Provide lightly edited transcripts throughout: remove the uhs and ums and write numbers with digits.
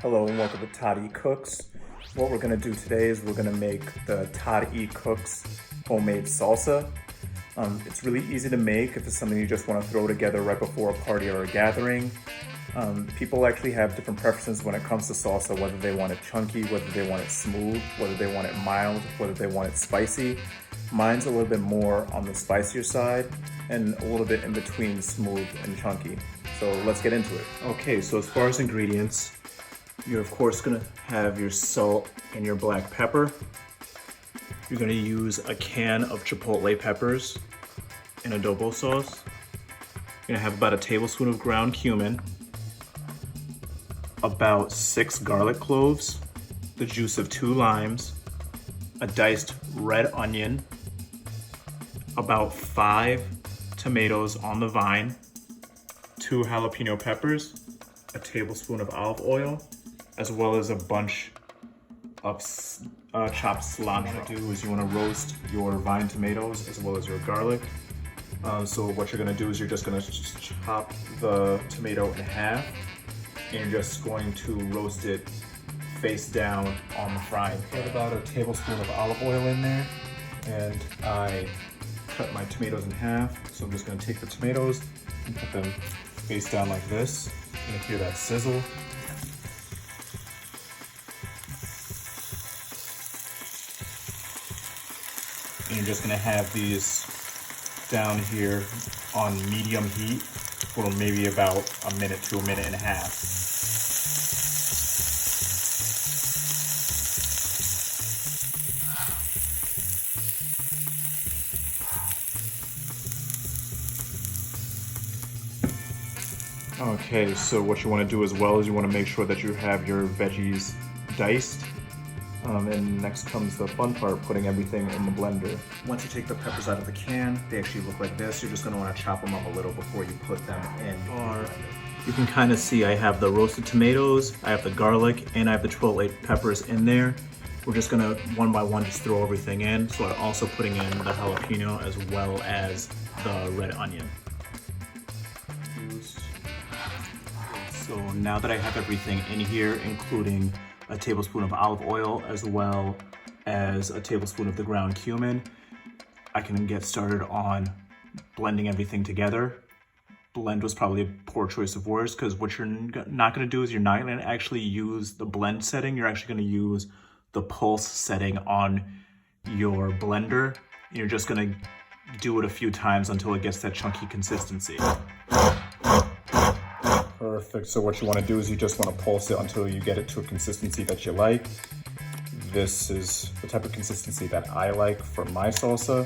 Hello and welcome to Toddecooks. What we're gonna do today is we're gonna make the Toddecooks Homemade Salsa. It's really easy to make if it's something you just wanna throw together right before a party or a gathering. People actually have different preferences when it comes to salsa, whether they want it chunky, whether they want it smooth, whether they want it mild, whether they want it spicy. Mine's a little bit more on the spicier side and a little bit in between smooth and chunky. So let's get into it. Okay, so as far as ingredients, you're of course gonna have your salt and your black pepper. You're gonna use a can of chipotle peppers and adobo sauce. You're gonna have about a tablespoon of ground cumin, about 6 garlic cloves, the juice of 2 limes, a diced red onion, about 5 tomatoes on the vine, 2 jalapeno peppers, a tablespoon of olive oil, as well as a bunch of chopped cilantro. What you do is you want to roast your vine tomatoes as well as your garlic. So what you're going to do is you're just going to chop the tomato in half, and you're just going to roast it face down on the frying pan. Put about a tablespoon of olive oil in there, and I cut my tomatoes in half. So I'm just going to take the tomatoes and put them face down like this. You can hear that sizzle. And you're just gonna have these down here on medium heat for maybe about a minute to a minute and a half. Okay, so what you want to do as well is you want to make sure that you have your veggies diced. And next comes the fun part, putting everything in the blender. Once you take the peppers out of the can, they actually look like this. You're just gonna wanna chop them up a little before you put them in. You can kind of see I have the roasted tomatoes, I have the garlic, and I have the chipotle peppers in there. We're just gonna one by one just throw everything in. So I'm also putting in the jalapeno as well as the red onion. So now that I have everything in here, including a tablespoon of olive oil as well as a tablespoon of the ground cumin, I can get started on blending everything together. Blend was probably a poor choice of words, because what you're not going to do is you're not going to actually use the blend setting. You're actually going to use the pulse setting on your blender. You're just going to do it a few times until it gets that chunky consistency. Perfect. So what you want to do is you just want to pulse it until you get it to a consistency that you like. This is the type of consistency that I like for my salsa.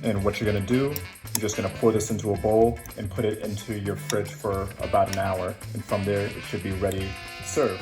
And what you're going to do, you're just going to pour this into a bowl and put it into your fridge for about an hour. And from there, it should be ready to serve.